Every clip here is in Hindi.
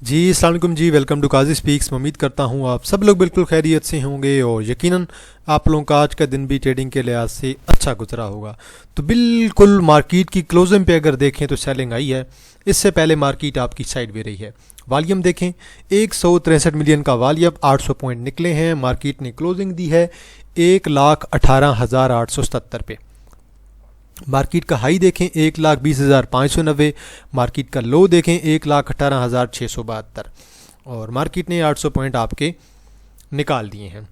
जी अस्सलाम वालेकुम जी। Welcome to Kazi speaks. मैं उम्मीद करता हूँ आप सब लोग बिल्कुल खैरियत से होंगे और यकीनन आप लोगों का आज का दिन भी ट्रेडिंग के लिहाज से अच्छा गुजरा होगा। तो बिल्कुल मार्केट की क्लोजिंग पे अगर देखें तो सेलिंग आई है। इससे पहले मार्केट आपकी साइड में रही है। वॉल्यूम देखें 163 मिलियन का वॉल्यूम, 800 पॉइंट निकले हैं। मार्केट ने क्लोजिंग दी है 1,18,877 पे। मार्केट का हाई देखें 1,20,590। मार्केट का लो देखें 1,18,672 और मार्केट ने 800 पॉइंट आपके निकाल दिए हैं।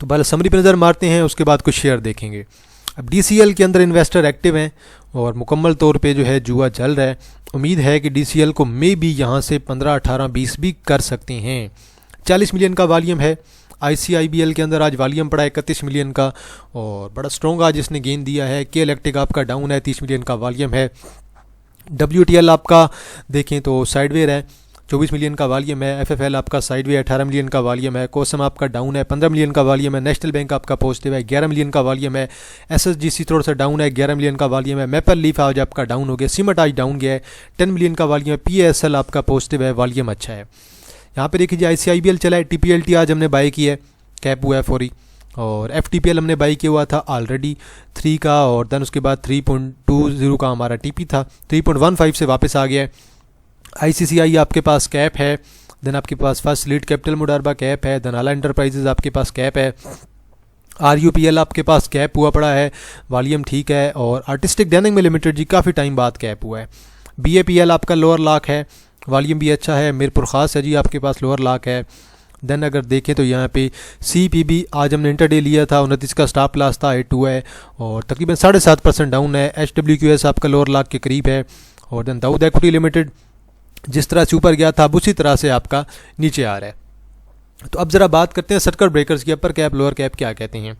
तो पहले समरी पर नज़र मारते हैं, उसके बाद कुछ शेयर देखेंगे। अब DCL के अंदर इन्वेस्टर एक्टिव हैं और मुकम्मल तौर पे जो है जुआ चल रहा है। उम्मीद है कि DCL को मे भी यहाँ से 15, 18, 20 भी कर सकते हैं। 40 मिलियन का वॉल्यूम है। ICIBL के अंदर आज वॉल्यूम पड़ा है 31 मिलियन का और बड़ा स्ट्रॉन्ग आज इसने गेन दिया है। के इलेक्ट्रिक आपका डाउन है, 30 मिलियन का वॉल्यूम है। WTL आपका देखें तो साइडवेयर है, 24 मिलियन का वॉल्यूम है। FFL आपका साइडवे 18 मिलियन का वॉल्यूम है। कोसम आपका डाउन है, 15 मिलियन का वॉल्यूम है। नेशनल बैंक आपका पॉजिटिव है, 11 मिलियन का वॉल्यूम है। SSGC थोड़ा सा डाउन है, 11 मिलियन का वॉल्यूम है। मैपल लीफ आज आपका डाउन हो गया। सीमेंट आज डाउन गया है, 10 मिलियन का वॉल्यूम है। PASL आपका पॉजिटिव है, वॉल्यूम अच्छा है। यहाँ पे देखिए ICIBL चला है। TPLT आज हमने बाई की है, कैप हुआ है फौरी। और FTPL हमने बाई किया हुआ था ऑलरेडी 3 का और देन उसके बाद 3.20 का हमारा TP था, 3.15 से वापस आ गया है। ICCI आपके पास कैप है, देन आपके पास फर्स्ट लीड कैपिटल मुडारबा कैप है, धनाला एंटरप्राइजेज आपके पास कैप है। RUPL आपके पास कैप हुआ पड़ा है, वॉल्यूम ठीक है। और आर्टिस्टिक डेनिंग में लिमिटेड जी काफ़ी टाइम बाद कैप हुआ है। BAPL आपका लोअर लॉक है, वॉल्यूम भी अच्छा है। मीरपुर ख़ास है जी आपके पास लोअर लॉक है। देन अगर देखें तो यहाँ पे CPB आज हमने इंटरडे लिया था, 29 का स्टॉप लॉस था, 82 है और तकरीबन 7.5% डाउन है। HWQS आपका लोअर लॉक के करीब है। और देन दाऊद इक्विटी लिमिटेड जिस तरह से ऊपर गया था अब उसी तरह से आपका नीचे आ रहा है। तो अब ज़रा बात करते हैं सर्किट ब्रेकर्स की। अपर कैप लोअर कैप क्या कहते हैं।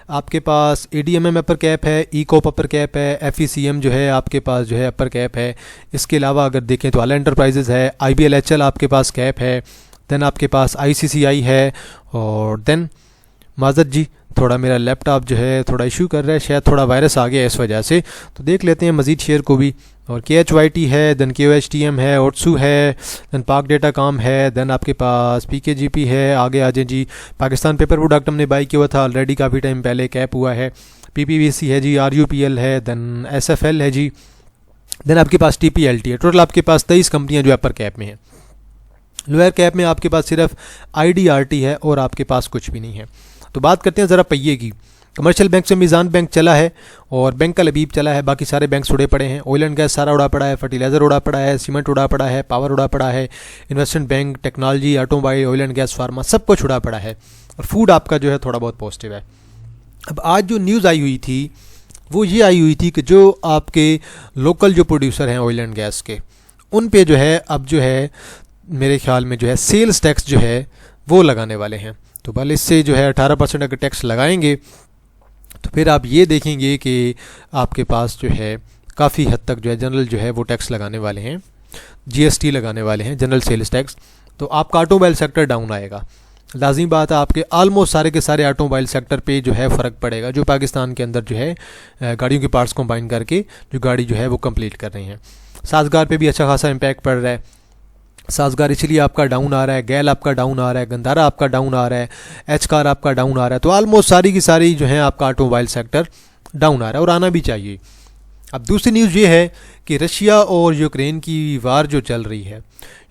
आपके पास ADMM अपर कैप है, ECOP अपर कैप है, FECM जो है आपके पास जो है अपर कैप है। इसके अलावा अगर देखें तो आला एंटरप्राइजेज है, IBLHL आपके पास कैप है। देन आपके पास ICCI है और देन माजद जी थोड़ा मेरा लैपटॉप जो है थोड़ा इशू कर रहा है, शायद थोड़ा वायरस आ गया है इस वजह से। तो देख लेते हैं मज़ीद शेयर को भी। और KHYT है, देन KOHTM है, ओट्सू है, देन पाक डेटा काम है, देन आपके पास PKGP है। आगे आ जाए जी, पाकिस्तान पेपर प्रोडक्ट हमने बाई किया हुआ था ऑलरेडी काफ़ी टाइम पहले, कैप हुआ है। PPVC है जी, RUPL है, देन SFL है जी, देन आपके पास TPLT है। टोटल आपके पास 23 कंपनियाँ जो अपर कैप में हैं। लोअर कैप में आपके पास सिर्फ IDRT है और आपके पास कुछ भी नहीं है। तो बात करते हैं ज़रा पहिए की। कमर्शियल बैंक से मीज़ान बैंक चला है और बैंक का लबीब चला है, बाकी सारे बैंक उड़े पड़े हैं। ऑयल एंड गैस सारा उड़ा पड़ा है, फर्टिलाइज़र उड़ा पड़ा है, सीमेंट उड़ा पड़ा है, पावर उड़ा पड़ा है, investment bank, technology, automobile, oil and gas, pharma सब कुछ उड़ा पड़ा है। और फूड आपका जो है थोड़ा बहुत पॉजिटिव है। अब आज जो न्यूज़ आई हुई थी वो ये आई हुई थी कि जो आपके लोकल जो प्रोड्यूसर हैं ऑयल एंड गैस के, उन पे जो है अब जो है मेरे ख्याल में जो है सेल्स टैक्स जो है वो लगाने वाले हैं। तो भले इससे जो है 18% अगर टैक्स लगाएंगे तो फिर आप ये देखेंगे कि आपके पास जो है काफ़ी हद तक जो है जनरल जो है वो टैक्स लगाने वाले हैं, GST लगाने वाले हैं, जनरल सेल्स टैक्स। तो आपका ऑटोमोबाइल सेक्टर डाउन आएगा, लाजिमी बात है। आपके ऑलमोस्ट सारे के सारे ऑटोमोबाइल सेक्टर पे जो है फ़र्क पड़ेगा, जो पाकिस्तान के अंदर जो है गाड़ियों के पार्ट्स कंबाइन करके जो गाड़ी जो है वो कंप्लीट कर रही हैं। साजगार पे भी अच्छा खासा इम्पैक्ट पड़ रहा है। साजगार इसलिए आपका डाउन आ रहा है, गैल आपका डाउन आ रहा है, गंधारा आपका डाउन आ रहा है, एचकार आपका डाउन आ रहा है। तो ऑलमोस्ट सारी की सारी जो है आपका ऑटोमोबाइल सेक्टर डाउन आ रहा है और आना भी चाहिए। अब दूसरी न्यूज़ ये है कि रशिया और यूक्रेन की वार जो चल रही है,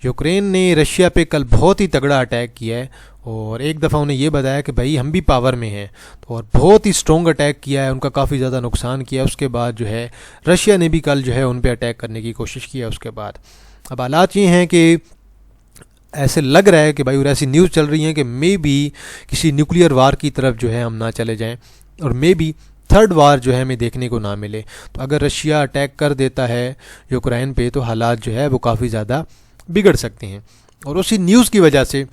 यूक्रेन ने रशिया पे कल बहुत ही तगड़ा अटैक किया है और एक दफ़ा उन्हें ये बताया कि भाई हम भी पावर में हैं, तो और बहुत ही स्ट्रॉन्ग अटैक किया है, उनका काफ़ी ज़्यादा नुकसान किया। उसके बाद जो है रशिया ने भी कल जो है उन पर अटैक करने की कोशिश की है। उसके बाद अब हालात ये हैं कि ऐसे लग रहा है कि भाई, और ऐसी न्यूज़ चल रही है कि मे बी किसी न्यूक्लियर वार की तरफ जो है हम ना चले जाएं और मे बी थर्ड वार जो है हमें देखने को ना मिले। तो अगर रशिया अटैक कर देता है यूक्रेन पे तो हालात जो है वो काफ़ी ज़्यादा बिगड़ सकते हैं। और उसी न्यूज़ की वजह से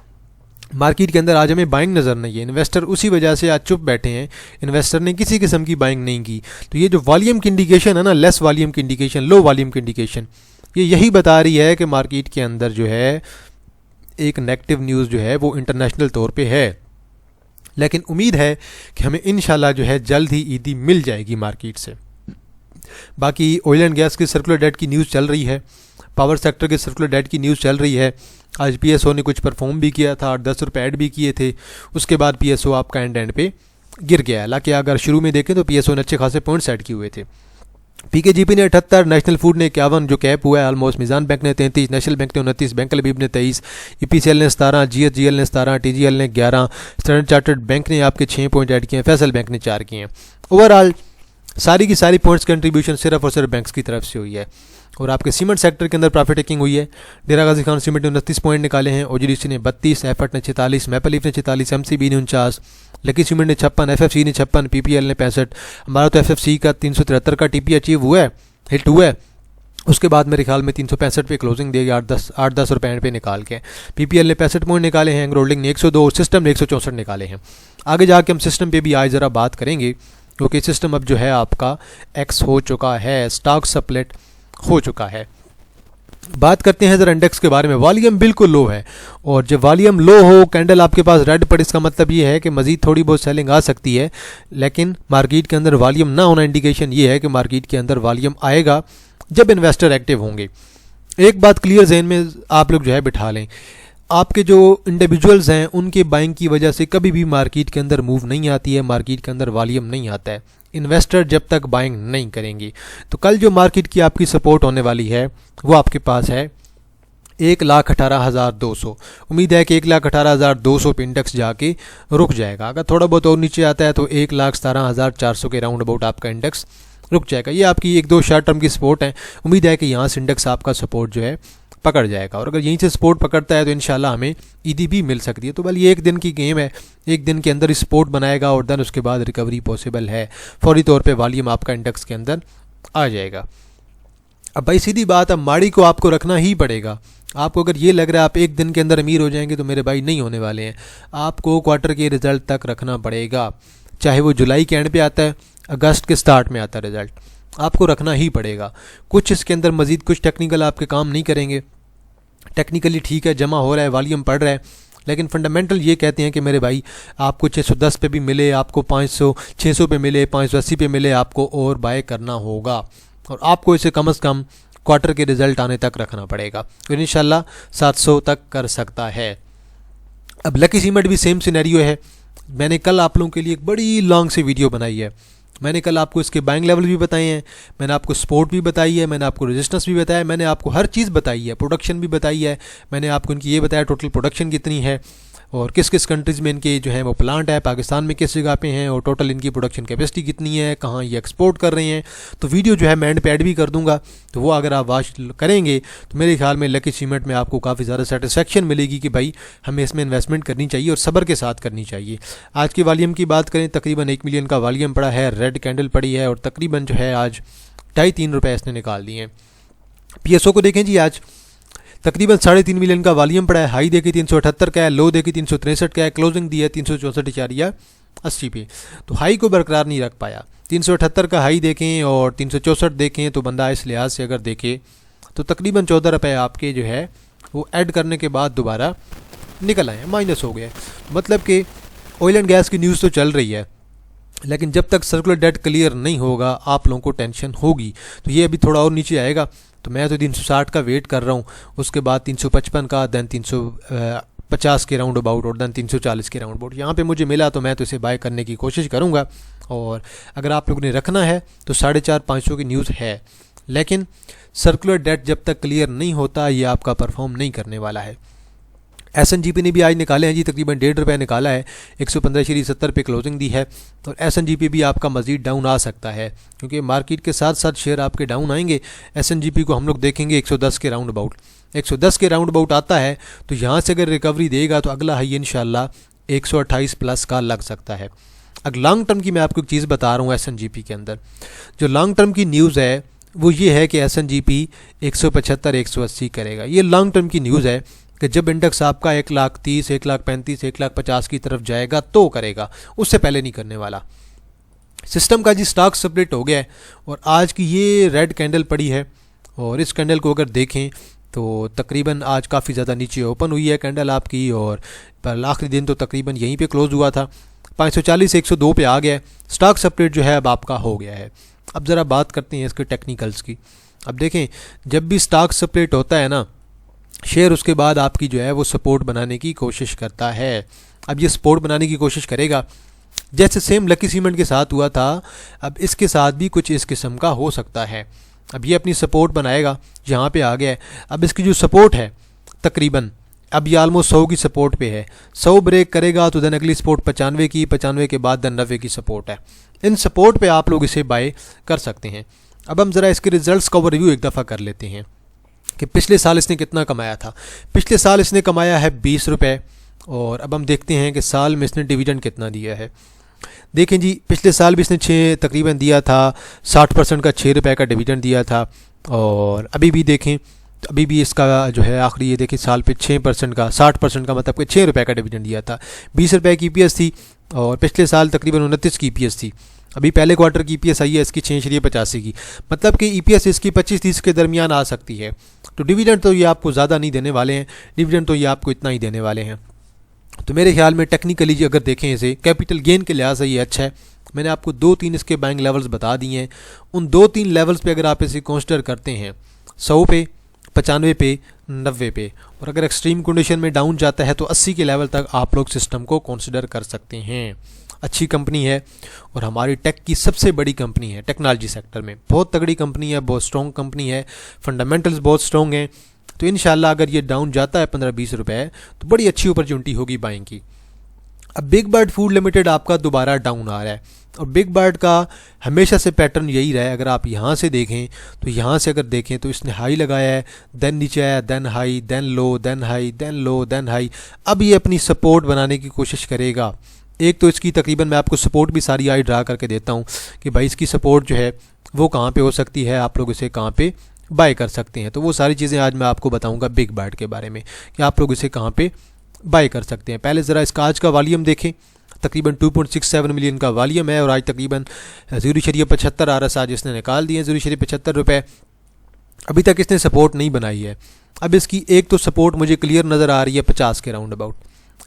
मार्केट के अंदर आज हमें बाइंग नज़र नहीं है। इन्वेस्टर उसी वजह से आज चुप बैठे हैं, इन्वेस्टर ने किसी किस्म की बाइंग नहीं की। तो ये जो वॉल्यूम की इंडिकेशन है ना, लेस वॉल्यूम की इंडिकेशन, लो वॉल्यूम की इंडिकेशन, ये यही बता रही है कि मार्केट के अंदर जो है एक नेगेटिव न्यूज़ जो है वो इंटरनेशनल तौर पे है। लेकिन उम्मीद है कि हमें इंशाल्लाह जो है जल्द ही ईदी मिल जाएगी मार्केट से। बाकी ऑयल एंड गैस की सर्कुलर डेट की न्यूज़ चल रही है, पावर सेक्टर के सर्कुलर डेट की न्यूज़ चल रही है। आज पीएसओ ने कुछ परफॉर्म भी किया था, 10 रुपये ऐड भी किए थे, उसके बाद पीएसओ आपका एंड पे गिर गया। हालांकि अगर शुरू में देखें तो पीएसओ ने अच्छे खासे पॉइंट्स ऐड किए हुए थे। पीकेजीपी ने 78, नेशनल फूड ने 51 जो कैप हुआ है ऑलमोस्ट, मिजान बैंक ने 33, नेशनल बैंक ने 29, बैंक लबीब ने 23, ईपीसीएल ने 17, जीएचजीएल ने 17, टीजीएल ने 11, स्टैंडर्ड चार्टर्ड बैंक ने आपके 6 पॉइंट ऐड किए हैं, फैसल बैंक ने 4 किए हैं। ओवरऑल सारी की सारी पॉइंट्स कंट्रीब्यूशन सिर्फ और सिर्फ बैंक्स की तरफ से हुई है। और आपके सीमेंट सेक्टर के अंदर प्रॉफिट टेकिंग हुई है। डेरा गाजी खान सीमेंट ने 29 पॉइंट निकाले हैं, ओजीडीसी ने 32, एफर्ट ने 46, मैपल लीफ ने 46, एमसीबी ने 49, लकी सीमेंट ने 56, एफएफसी ने 56, पीपीएल ने 65। हमारा तो एफएफसी का 373 का टीपी अचीव हुआ है, हिट हुआ है। उसके बाद मेरे ख्याल में 365 पे क्लोजिंग देगी 8-10 रुपये पे निकाल के। पीपीएल ने 65 पॉइंट निकाले हैं, एंग्रोल्डिंग ने 102 और सिस्टम ने 164 निकाले हैं। आगे जाके हम सिस्टम पे भी आज ज़रा बात करेंगे, क्योंकि सिस्टम अब जो है आपका एक्स हो चुका है, स्टॉक स्प्लिट हो चुका है। बात करते हैं ज़रा इंडेक्स के बारे में। वॉल्यूम बिल्कुल लो है, और जब वॉल्यूम लो हो, कैंडल आपके पास रेड पड़े, इसका मतलब ये है कि मज़ीद थोड़ी बहुत सेलिंग आ सकती है। लेकिन मार्केट के अंदर वॉल्यूम ना होना इंडिकेशन ये है कि मार्केट के अंदर वॉल्यूम आएगा जब इन्वेस्टर एक्टिव होंगे। एक बात क्लियर जहन में आप लोग जो है बिठा लें, आपके जो इंडिविजुअल्स हैं उनके बाइंग की वजह से कभी भी मार्केट के अंदर मूव नहीं आती है, मार्केट के अंदर वॉल्यूम नहीं आता है, इन्वेस्टर जब तक बाइंग नहीं करेंगे। तो कल जो मार्केट की आपकी सपोर्ट होने वाली है वो आपके पास है 1,18,200। उम्मीद है कि 1,18,200 पे इंडेक्स जाके रुक जाएगा। अगर थोड़ा बहुत और नीचे आता है तो 1,17,400 के राउंड अबाउट आपका इंडेक्स रुक जाएगा। ये आपकी 1-2 शॉर्ट टर्म की सपोर्ट है। उम्मीद है कि यहाँ से इंडेक्स आपका सपोर्ट जो है पकड़ जाएगा, और अगर यहीं से सपोर्ट पकड़ता है तो इंशाल्लाह हमें ईदी भी मिल सकती है। तो बल ये एक दिन की गेम है, एक दिन के अंदर ही सपोर्ट बनाएगा और देन उसके बाद रिकवरी पॉसिबल है। फौरी तौर पे वॉल्यूम आपका इंडेक्स के अंदर आ जाएगा। अब भाई सीधी बात, अब माड़ी को आपको रखना ही पड़ेगा। आपको अगर ये लग रहा है आप एक दिन के अंदर अमीर हो जाएंगे, तो मेरे भाई नहीं होने वाले हैं। आपको क्वार्टर के रिजल्ट तक रखना पड़ेगा, चाहे वो जुलाई के एंड पे आता है, अगस्त के स्टार्ट में आता है रिजल्ट, आपको रखना ही पड़ेगा। कुछ इसके अंदर मजीद कुछ टेक्निकल आपके काम नहीं करेंगे। टेक्निकली ठीक है, जमा हो रहा है, वॉल्यूम पड़ रहा है, लेकिन फंडामेंटल ये कहते हैं कि मेरे भाई आपको 610 पे भी मिले, आपको 500 600 पे मिले, 580 पे मिले, आपको और बाय करना होगा, और आपको इसे कम से कम क्वार्टर के रिजल्ट आने तक रखना पड़ेगा। तो इंशाल्लाह 700 तक कर सकता है। अब लकी सीमेंट भी सेम सिनेरियो है। मैंने कल आप लोगों के लिए एक बड़ी लॉन्ग सी वीडियो बनाई है। मैंने कल आपको इसके बाइंग लेवल भी बताए हैं, मैंने आपको सपोर्ट भी बताई है, मैंने आपको रेजिस्टेंस भी बताया है, मैंने आपको हर चीज़ बताई है, प्रोडक्शन भी बताई है। मैंने आपको इनकी ये बताया टोटल प्रोडक्शन कितनी है, और किस किस कंट्रीज़ में इनके जो है वो प्लांट है, पाकिस्तान में किस जगह पे हैं, और टोटल इनकी प्रोडक्शन कैपेसिटी कितनी है, कहाँ ये एक्सपोर्ट कर रहे हैं। तो वीडियो जो है मैं एंड पे ऐड भी कर दूंगा, तो वो अगर आप वॉच करेंगे तो मेरे ख्याल में लकी सीमेंट में आपको काफ़ी ज़्यादा सेटिस्फेक्शन मिलेगी कि भाई हमें इसमें इन्वेस्टमेंट करनी चाहिए और सब्र के साथ करनी चाहिए। आज के वॉल्यूम की बात करें, तकरीबन 1 मिलियन का वॉल्यूम पड़ा है, रेड कैंडल पड़ी है, और तकरीबन जो है आज 2.5-3 रुपये इसने निकाल दिए हैं। पीएसओ को देखें जी, आज तकरीबन 3.5 मिलियन का वॉल्यूम पड़ा है। हाई देखी 378 का है, लो देखी 363 का है, क्लोजिंग दी है 364.80 पे। तो हाई को बरकरार नहीं रख पाया। 378 का हाई देखें और 364 देखें तो बंदा इस लिहाज से अगर देखे तो तकरीबन 14 रुपये आपके जो है वो ऐड करने के बाद दोबारा निकल आए, माइनस हो गए। मतलब कि ऑयल एंड गैस की न्यूज़ तो चल रही है, लेकिन जब तक सर्कुलर डेट क्लियर नहीं होगा आप लोगों को टेंशन होगी। तो ये अभी थोड़ा और नीचे आएगा, तो मैं तो 360 का वेट कर रहा हूँ, उसके बाद 355 का, दैन 350 के राउंड अबाउट, और दैन 340 के राउंड अबाउट। यहाँ पे मुझे मिला तो मैं तो इसे बाय करने की कोशिश करूँगा। और अगर आप लोगों ने रखना है तो 450-500 की न्यूज़ है, लेकिन सर्कुलर डेट जब तक क्लियर नहीं होता ये आपका परफॉर्म नहीं करने वाला है। एसएनजीपी ने भी आज निकाले हैं जी, तकरीबन 1.5 रुपये निकाला है, 115.70 पे क्लोजिंग दी है। और एसएनजीपी भी आपका मज़ीद डाउन आ सकता है, क्योंकि मार्केट के साथ साथ शेयर आपके डाउन आएंगे। एसएनजीपी को हम लोग देखेंगे 110 के राउंड अबाउट, 110 के राउंड अबाउट आता है तो यहाँ से अगर रिकवरी देगा तो अगला हाई इंशाल्लाह 128 प्लस का लग सकता है। अगर लॉन्ग टर्म की मैं आपको एक चीज़ बता रहा हूँ, एसएनजीपी के अंदर जो लॉन्ग टर्म की न्यूज़ है वो ये है कि एसएनजीपी 175-180 करेगा। ये लॉन्ग टर्म की न्यूज़ है कि जब इंडेक्स आपका 1,30,000, 1,35,000, 1,50,000 की तरफ जाएगा तो करेगा, उससे पहले नहीं करने वाला। सिस्टम का जी स्टॉक स्प्लिट हो गया है, और आज की ये रेड कैंडल पड़ी है, और इस कैंडल को अगर देखें तो तकरीबन आज काफ़ी ज़्यादा नीचे ओपन हुई है कैंडल आपकी, और आखिरी दिन तो तकरीबन यहीं पे क्लोज हुआ था, 540-102 पे आ गया है। स्टॉक स्प्लिट जो है अब आपका हो गया है। अब ज़रा बात करते हैं इसके टेक्निकल्स की। अब देखें, जब भी स्टॉक स्प्लिट होता है ना, शेयर उसके बाद आपकी जो है वो सपोर्ट बनाने की कोशिश करता है। अब ये सपोर्ट बनाने की कोशिश करेगा, जैसे सेम लकी सीमेंट के साथ हुआ था, अब इसके साथ भी कुछ इस किस्म का हो सकता है। अब ये अपनी सपोर्ट बनाएगा, यहाँ पे आ गया है। अब इसकी जो सपोर्ट है तकरीबन, अब ये आलमोस्ट 100 की सपोर्ट पे है। 100 ब्रेक करेगा तो देन अगली सपोर्ट 95 की, 95 के बाद देन 90 की सपोर्ट है। इन सपोर्ट पे आप लोग इसे बाय कर सकते हैं। अब हम ज़रा इसके रिजल्ट्स का ओवरव्यू एक दफ़ा कर लेते हैं कि पिछले साल इसने कितना कमाया था। पिछले साल इसने कमाया है 20 रुपये, और अब हम देखते हैं कि साल में इसने डिविडेंड कितना दिया है। देखें जी, पिछले साल भी इसने 6 तकरीबन दिया था, 60% का 6 रुपये का डिविडेंड दिया था। और अभी भी देखें, अभी भी इसका जो है आखिरी ये देखिए साल पे 6% का, 60% का मतलब कि 6 रुपये का डिविडेंड दिया था। 20 रुपये की EPS थी, और पिछले साल तकरीबन 29 की EPS थी। अभी पहले क्वार्टर की EPS आई है इसकी 6.85 की, मतलब कि EPS इसकी 25-30 के दरमियान आ सकती है। तो डिविडेंड तो ये आपको ज़्यादा नहीं देने वाले हैं, डिविडेंड तो ये आपको इतना ही देने वाले हैं। तो मेरे ख्याल में टेक्निकली अगर देखें इसे कैपिटल गेन के लिहाज से ये अच्छा है। मैंने आपको 2-3 इसके बाइंग लेवल्स बता दिए हैं। उन 2-3 लेवल्स पे अगर आप इसे कंसिडर करते हैं, 100 पे, 95 पे, 90 पे, और अगर एक्सट्रीम कंडीशन में डाउन जाता है तो 80 के लेवल तक आप लोग सिस्टम को कंसिडर कर सकते हैं। अच्छी कंपनी है, और हमारी टेक की सबसे बड़ी कंपनी है टेक्नोलॉजी सेक्टर में। बहुत तगड़ी कंपनी है, बहुत स्ट्रॉन्ग कंपनी है, फंडामेंटल्स बहुत स्ट्रॉन्ग हैं। तो इंशाल्लाह अगर ये डाउन जाता है 15-20 रुपये तो बड़ी अच्छी अपॉर्चुनिटी होगी बाइंग की। अब बिग बर्ड फूड लिमिटेड आपका दोबारा डाउन आ रहा है, और बिग बर्ड का हमेशा से पैटर्न यही रहा है। अगर आप यहाँ से देखें तो यहाँ से अगर देखें तो इसने हाई लगाया है, देन नीचे आया, then high, then low, then high, then low, then high. अब ये अपनी सपोर्ट बनाने की कोशिश करेगा। एक तो इसकी तकरीबन मैं आपको सपोर्ट भी सारी आई ड्रा करके देता हूँ कि भाई इसकी सपोर्ट जो है वो कहाँ पे हो सकती है, आप लोग इसे कहाँ पे बाय कर सकते हैं। तो वो सारी चीज़ें आज मैं आपको बताऊँगा बिग बर्ड के बारे में कि आप लोग इसे कहाँ पे बाय कर सकते हैं। पहले ज़रा इसका आज का वॉल्यूम देखें, तकरीबन 2.67 मिलियन का वॉल्यूम है, और आज तकरीबन 0.75 RS आज इसने निकाल दिए, 0.75 रुपये। अभी तक इसने सपोर्ट नहीं बनाई है। अब इसकी एक तो सपोर्ट मुझे क्लियर नज़र आ रही है 50 के राउंड अबाउट,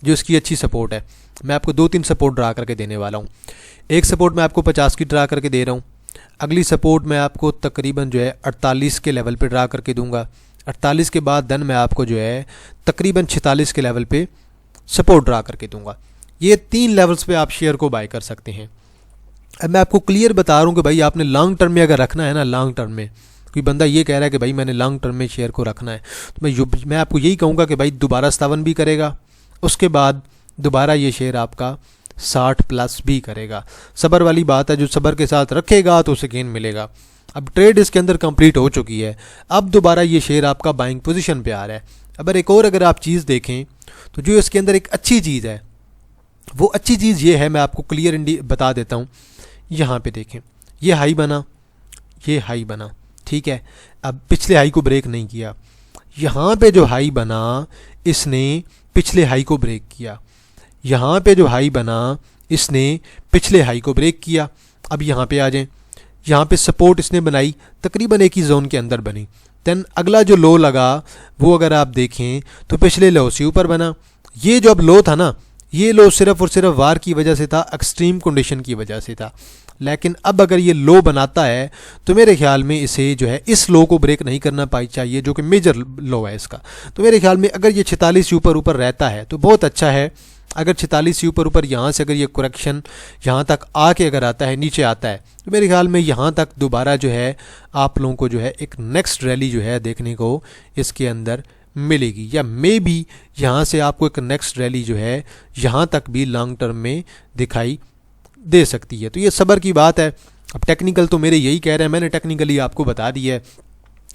जो इसकी अच्छी सपोर्ट है। मैं आपको 2-3 सपोर्ट ड्रा करके देने वाला हूँ। एक सपोर्ट मैं आपको 50 की ड्रा करके दे रहा हूँ, अगली सपोर्ट मैं आपको तकरीबन जो है 48 के लेवल पे ड्रा करके दूंगा। 48 के बाद देन मैं आपको जो है तकरीबन 46 के लेवल पे सपोर्ट ड्रा करके दूंगा। ये 3 लेवल्स पे आप शेयर को बाय कर सकते हैं। अब मैं आपको क्लियर बता रहा हूँ कि भाई आपने लॉन्ग टर्म में अगर रखना है ना, लॉन्ग टर्म में कोई बंदा ये कह रहा है कि भाई मैंने लॉन्ग टर्म में शेयर को रखना है, तो मैं आपको यही कहूँगा कि भाई दोबारा 57 भी करेगा, उसके बाद दोबारा ये शेयर आपका 60+ भी करेगा। सब्र वाली बात है, जो सब्र के साथ रखेगा तो उसे गेन मिलेगा। अब ट्रेड इसके अंदर कंप्लीट हो चुकी है, अब दोबारा ये शेयर आपका बाइंग पोजीशन पे आ रहा है। अगर आप चीज़ देखें तो जो इसके अंदर एक अच्छी चीज़ है, वो अच्छी चीज़ ये है, मैं आपको क्लियर बता देता हूँ। यहाँ पे देखें, ये हाई बना, ये हाई बना, ठीक है। अब पिछले हाई को ब्रेक नहीं किया। यहाँ पे जो हाई बना इसने पिछले हाई को ब्रेक किया, यहाँ पे जो हाई बना इसने पिछले हाई को ब्रेक किया। अब यहाँ पे आ जाएं, यहाँ पे सपोर्ट इसने बनाई, तकरीबन एक ही जोन के अंदर बनी। देन अगला जो लो लगा वो अगर आप देखें तो पिछले लो से ऊपर बना। ये जो अब लो था ना, ये लो सिर्फ और सिर्फ वार की वजह से था, एक्सट्रीम कंडीशन की वजह से था। लेकिन अब अगर ये लो बनाता है तो मेरे ख्याल में इसे जो है इस लो को ब्रेक नहीं करना पाई चाहिए, जो कि मेजर लो है इसका। तो मेरे ख्याल में अगर ये 46 से ऊपर ऊपर रहता है तो बहुत अच्छा है। अगर 46 से ऊपर ऊपर यहाँ से अगर ये करेक्शन यहाँ तक आके अगर आता है, नीचे आता है, तो मेरे ख्याल में यहाँ तक दोबारा जो है आप लोगों को जो है एक नेक्स्ट रैली जो है देखने को इसके अंदर मिलेगी, या मे बी यहाँ से आपको एक नेक्स्ट रैली जो है यहाँ तक भी लॉन्ग टर्म में दिखाई दे सकती है। तो ये सब्र की बात है। अब टेक्निकल तो मेरे यही कह रहे हैं, मैंने टेक्निकली आपको बता दिया है,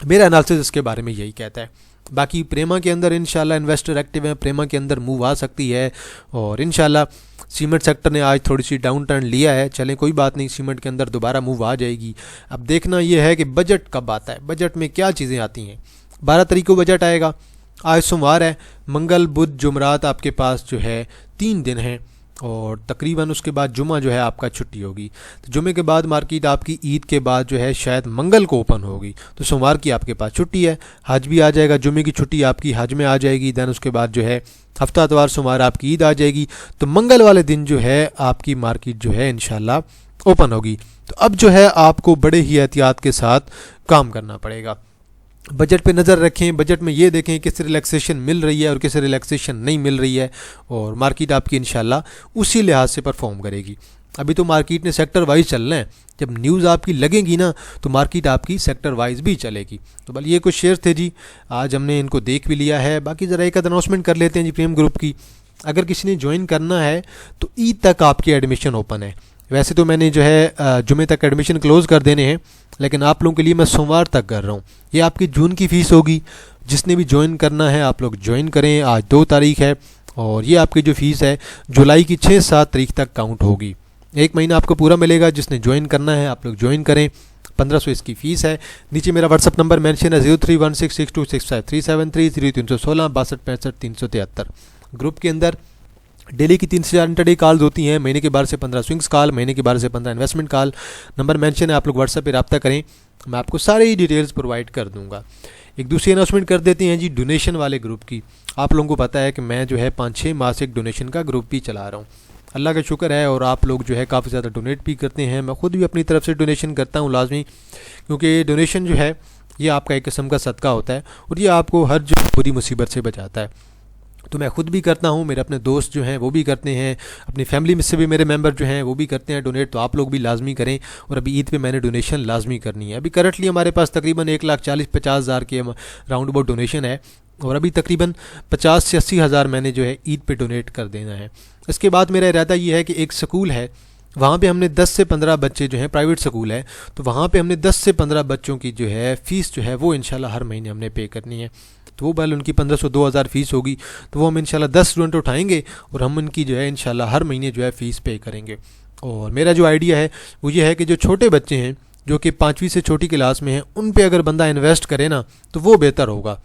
मेरा एनालिसिस इसके बारे में यही कहता है। बाकी प्रेमा के अंदर इंशाल्लाह इन्वेस्टर एक्टिव हैं, प्रेमा के अंदर मूव आ सकती है, और इंशाल्लाह सीमेंट सेक्टर ने आज थोड़ी सी डाउन टर्न लिया है, चलें कोई बात नहीं, सीमेंट के अंदर दोबारा मूव आ जाएगी। अब देखना यह है कि बजट कब आता है, बजट में क्या चीज़ें आती हैं। 12 तारीख को बजट आएगा, आज सोमवार है, मंगल बुध जुमरात आपके पास जो है 3 दिन हैं, और तकरीबन उसके बाद जुमा जो है आपका छुट्टी होगी। तो जुमे के बाद मार्केट आपकी ईद के बाद जो है शायद मंगल को ओपन होगी, तो सोमवार की आपके पास छुट्टी है। हज भी आ जाएगा, जुमे की छुट्टी आपकी हज में आ जाएगी। दैन उसके बाद जो है हफ्ता इतवार सोमवार आपकी ईद आ जाएगी, तो मंगल वाले दिन जो है आपकी मार्केट जो है इंशाल्लाह ओपन होगी। तो अब जो है आपको बड़े ही एहतियात के साथ काम करना पड़ेगा। बजट पे नज़र रखें, बजट में ये देखें किस रिलैक्सेशन मिल रही है और किस रिलैक्सेशन नहीं मिल रही है, और मार्केट आपकी इंशाल्लाह उसी लिहाज से परफॉर्म करेगी। अभी तो मार्केट ने सेक्टर वाइज चलना है, जब न्यूज़ आपकी लगेगी ना तो मार्केट आपकी सेक्टर वाइज भी चलेगी। तो बल ये कुछ शेयर थे जी, आज हमने इनको देख भी लिया है। बाकी ज़रा एक अनाउंसमेंट कर लेते हैं जी प्रीमियम ग्रुप की। अगर किसी ने ज्वाइन करना है तो ईद तक आपकी एडमिशन ओपन है। वैसे तो मैंने जो है जुमे तक एडमिशन क्लोज़ कर देने हैं, लेकिन आप लोगों के लिए मैं सोमवार तक कर रहा हूँ। ये आपकी जून की फ़ीस होगी, जिसने भी ज्वाइन करना है आप लोग ज्वाइन करें। आज 2 तारीख है और ये आपकी जो फ़ीस है जुलाई की 6-7 तारीख तक काउंट होगी। 1 महीना आपको पूरा मिलेगा। जिसने ज्वाइन करना है आप लोग ज्वाइन करें। 1500 इसकी फ़ीस है। नीचे मेरा व्हाट्सअप नंबर मेंशन है 031662653730 0316 6265 373। ग्रुप के अंदर डेली की 3 से 4 इंटरडे कॉल्स होती हैं, महीने के 12 से 15 स्विंग्स कॉल, महीने के 12 से 15 इन्वेस्टमेंट कॉल। नंबर मेंशन है, आप लोग व्हाट्सएप पे रब्ता करें, मैं आपको सारे ही डिटेल्स प्रोवाइड कर दूंगा। एक दूसरी अनाउंसमेंट कर देते हैं जी डोनेशन वाले ग्रुप की। आप लोगों को पता है कि मैं जो है 5-6 माह से एक डोनेशन का ग्रुप भी चला रहा हूँ। अल्लाह का शुक्र है, और आप लोग जो है काफ़ी ज़्यादा डोनेट भी करते हैं। मैं ख़ुद भी अपनी तरफ से डोनेशन करता हूँ लाजमी, क्योंकि डोनेशन जो है ये आपका एक किस्म का सदका होता है और ये आपको हर जो बुरी मुसीबत से बचाता है। तो मैं ख़ुद भी करता हूँ, मेरे अपने दोस्त जो हैं वो भी करते हैं, अपनी फैमिली में से भी मेरे मेंबर जो हैं वो भी करते हैं डोनेट। तो आप लोग भी लाजमी करें। और अभी ईद पे मैंने डोनेशन लाजमी करनी है। अभी करंटली हमारे पास तकरीबन 1,40,50 हज़ार के राउंड अबाउट डोनेशन है, और अभी तकरीबन 50 से 80 हज़ार मैंने जो है ईद पे डोनेट कर देना है। इसके बाद मेरा इरादा ये है कि एक स्कूल है, वहाँ पे हमने 10 से 15 बच्चे जो हैं, प्राइवेट स्कूल है, तो वहाँ पे हमने 10 से 15 बच्चों की जो है फ़ीस जो है वो इंशाल्लाह हर महीने हमने पे करनी है। तो वो बल उनकी 1500-2000 फ़ीस होगी, तो वो हम इंशाल्लाह 10 स्टूडेंट उठाएंगे और हम उनकी जो है इंशाल्लाह हर महीने जो है फ़ीस पे करेंगे। और मेरा जो आइडिया है वो ये है कि जो छोटे बच्चे हैं जो कि 5वीं से छोटी क्लास में हैं, उन पे अगर बंदा इन्वेस्ट करे ना तो वो बेहतर होगा,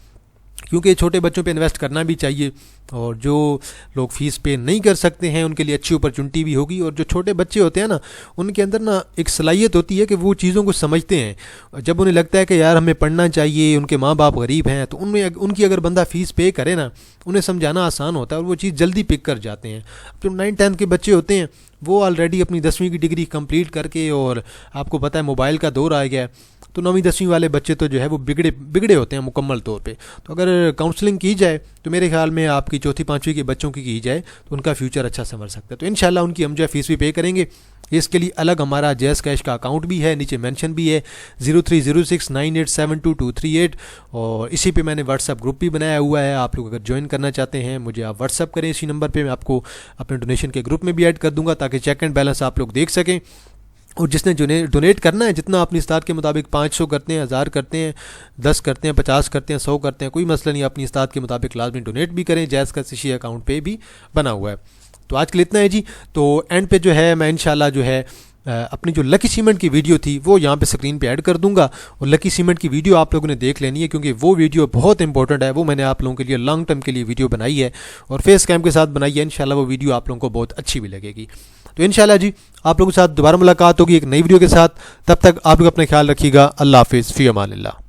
क्योंकि छोटे बच्चों पे इन्वेस्ट करना भी चाहिए। और जो लोग फ़ीस पे नहीं कर सकते हैं उनके लिए अच्छी अपॉर्चुनिटी भी होगी। और जो छोटे बच्चे होते हैं ना, उनके अंदर ना एक सलाहियत होती है कि वो चीज़ों को समझते हैं। जब उन्हें लगता है कि यार हमें पढ़ना चाहिए, उनके माँ बाप गरीब हैं, तो उनमें उनकी अगर बंदा फ़ीस पे करे ना, उन्हें समझाना आसान होता है और वो चीज़ जल्दी पिक कर जाते हैं। जो 9-10 के बच्चे होते हैं वो ऑलरेडी अपनी 10वीं की डिग्री कंप्लीट करके, और आपको पता है मोबाइल का दौर आ गया है, तो 9वीं-10वीं वाले बच्चे तो जो है वो बिगड़े होते हैं मुकम्मल तौर पे। तो अगर काउंसलिंग की जाए तो मेरे ख्याल में आपकी 4th-5वीं के बच्चों की जाए तो उनका फ्यूचर अच्छा समझ सकता है। तो इंशाल्लाह उनकी हम जो है फ़ीस भी पे करेंगे। इसके लिए अलग हमारा जैज़ कैश का अकाउंट भी है, नीचे मेंशन भी है 030698722238, और इसी पे मैंने व्हाट्सअप ग्रुप भी बनाया हुआ है। आप लोग अगर ज्वाइन करना चाहते हैं मुझे आप व्हाट्सअप करें इसी नंबर पे, मैं आपको अपने डोनेशन के ग्रुप में भी ऐड कर दूंगा ताकि चेक एंड बैलेंस आप लोग देख सकें। और जिसने डोनेट करना है, जितना अपनी इस्तात के मुताबिक 500 करते हैं, 1000 करते हैं, 10 करते हैं, 50 करते हैं, 100 करते हैं, कोई मसला नहीं, अपनी इस्तात के मुताबिक लाजमी डोनेट भी करें। जैज़ का इसी अकाउंट पे भी बना हुआ है। तो आज के लिए इतना है जी। तो एंड पे जो है मैं इंशाल्लाह जो है अपनी जो लकी सीमेंट की वीडियो थी वो यहाँ पे स्क्रीन पे ऐड कर दूंगा, और लकी सीमेंट की वीडियो आप लोगों ने देख लेनी है, क्योंकि वो वीडियो बहुत इंपॉर्टेंट है। वो मैंने आप लोगों के लिए लॉन्ग टर्म के लिए वीडियो बनाई है और फेस कैम के साथ बनाई है। इंशाल्लाह वो वीडियो आप लोगों को बहुत अच्छी भी लगेगी। तो इंशाल्लाह जी आप लोगों के साथ दोबारा मुलाकात होगी एक नई वीडियो के साथ। तब तक आप लोग अपना ख्याल रखिएगा। अल्लाह हाफिज़, फ़ी अमानिल्लाह।